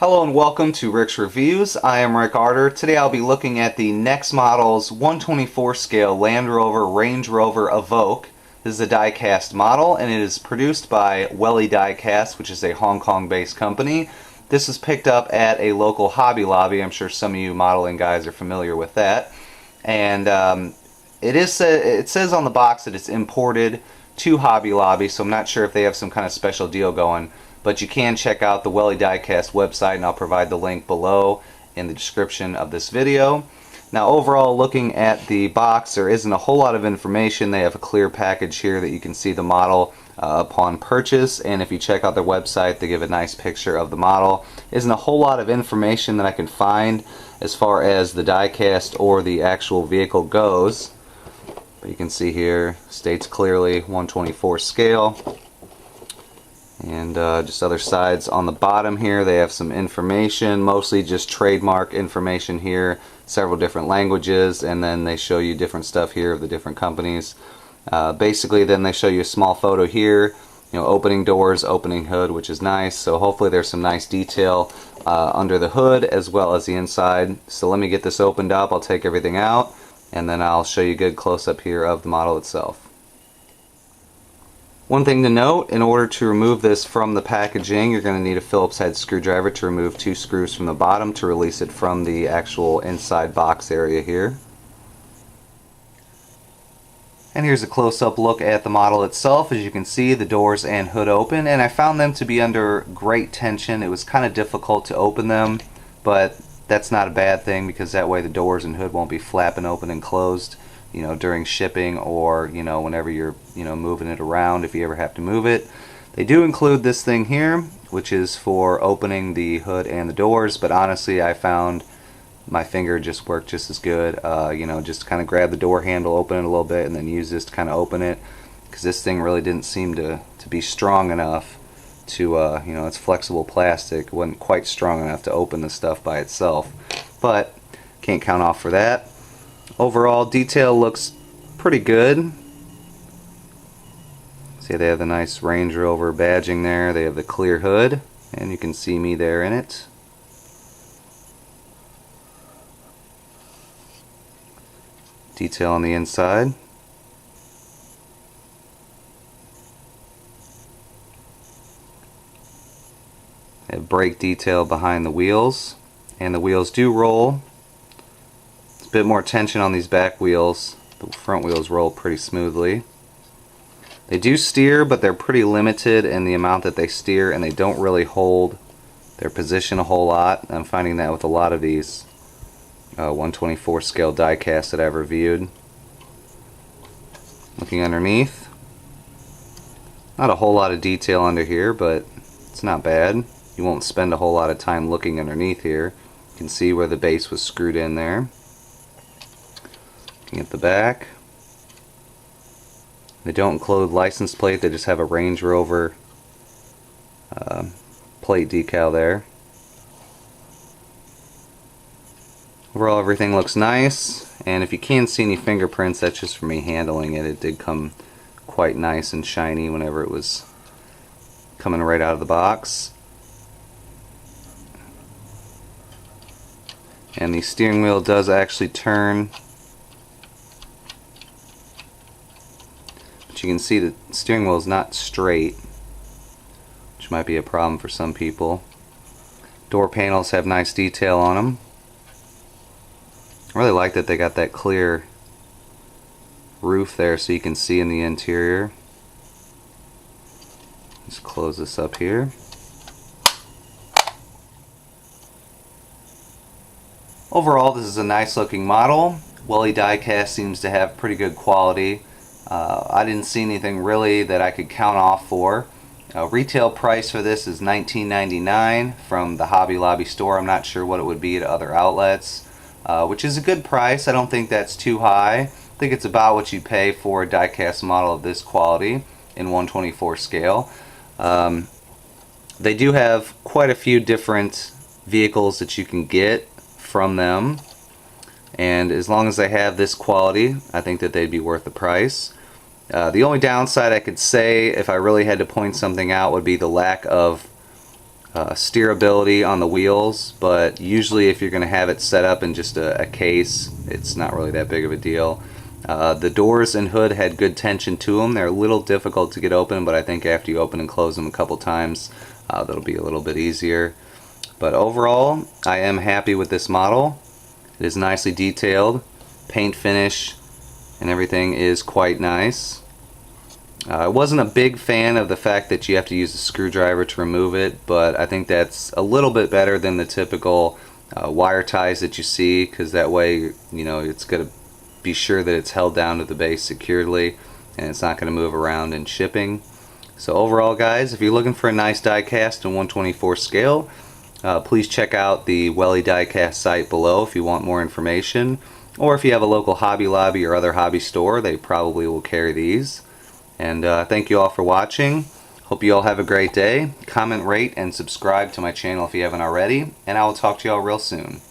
Hello and welcome to Rick's Reviews. I am Rick Arter. Today I'll be looking at the next model's 124 scale Land Rover Range Rover Evoque. This is a die-cast model and it is produced by Welly die-cast, which is a Hong Kong based company. This was picked up at a local Hobby Lobby. I'm sure some of you modeling guys are familiar with that. And it says on the box that it's imported to Hobby Lobby, so I'm not sure if they have some kind of special deal going. But you can check out the Welly Diecast website, and I'll provide the link below in the description of this video. Now overall, looking at the box, there isn't a whole lot of information. They have a clear package here that you can see the model upon purchase, and if you check out their website, they give a nice picture of the model. Isn't a whole lot of information that I can find as far as the diecast or the actual vehicle goes. But you can see here, states clearly 124 scale. And just other sides on the bottom here, they have some information, mostly just trademark information here, several different languages, and then they show you different stuff here of the different companies. Basically then they show you a small photo here, opening doors, opening hood, which is nice. So hopefully there's some nice detail under the hood as well as the inside. So let me get this opened up, I'll take everything out, and then I'll show you a good close-up here of the model itself. One thing to note, in order to remove this from the packaging, you're going to need a Phillips head screwdriver to remove 2 screws from the bottom to release it from the actual inside box area here. And here's a close-up look at the model itself. As you can see, the doors and hood open, and I found them to be under great tension. It was kind of difficult to open them, but that's not a bad thing because that way the doors and hood won't be flapping open and closed during shipping or whenever you're moving it around, if you ever have to move it. They do include this thing here, which is for opening the hood and the doors, but honestly I found my finger just worked just as good. Just kind of grab the door handle, open it a little bit, and then use this to kind of open it, because this thing really didn't seem to be strong enough to it's flexible plastic. It wasn't quite strong enough to open the stuff by itself, but can't count off for that. Overall, detail looks pretty good. See, they have the nice Range Rover badging there. They have the clear hood, and you can see me there in it. Detail on the inside. They have brake detail behind the wheels, and the wheels do roll. Bit more tension on these back wheels. The front wheels roll pretty smoothly. They do steer, but they're pretty limited in the amount that they steer, and they don't really hold their position a whole lot. I'm finding that with a lot of these 124 scale diecast that I've reviewed. Looking underneath, not a whole lot of detail under here, but it's not bad. You won't spend a whole lot of time looking underneath here. You can see where the base was screwed in there. At the back, they don't include license plate, they just have a Range Rover plate decal there. Overall, everything looks nice, and if you can't see any fingerprints, that's just from me handling it. It did come quite nice and shiny whenever it was coming right out of the box. And the steering wheel does actually turn. You can see the steering wheel is not straight, which might be a problem for some people. Door panels have nice detail on them. I really like that they got that clear roof there so you can see in the interior. Let's close this up here. Overall, this is a nice looking model. Welly Diecast seems to have pretty good quality. I didn't see anything really that I could count off for. Retail price for this is $19.99 from the Hobby Lobby store. I'm not sure what it would be at other outlets, which is a good price. I don't think that's too high. I think it's about what you pay for a diecast model of this quality in 124 scale. They do have quite a few different vehicles that you can get from them, and as long as they have this quality, I think that they'd be worth the price. The only downside I could say, if I really had to point something out, would be the lack of steerability on the wheels, but usually if you're going to have it set up in just a case, it's not really that big of a deal. The doors and hood had good tension to them. They're a little difficult to get open, but I think after you open and close them a couple times, that'll be a little bit easier. But overall, I am happy with this model. It is nicely detailed. Paint finish and everything is quite nice. I wasn't a big fan of the fact that you have to use a screwdriver to remove it, but I think that's a little bit better than the typical wire ties that you see, because that way, you know, it's going to be sure that it's held down to the base securely and it's not going to move around in shipping. So overall, guys, if you're looking for a nice die cast in 1/24 scale, please check out the Welly diecast site below if you want more information, or if you have a local Hobby Lobby or other hobby store, they probably will carry these. And thank you all for watching. Hope you all have a great day. Comment, rate, and subscribe to my channel if you haven't already, and I will talk to you all real soon.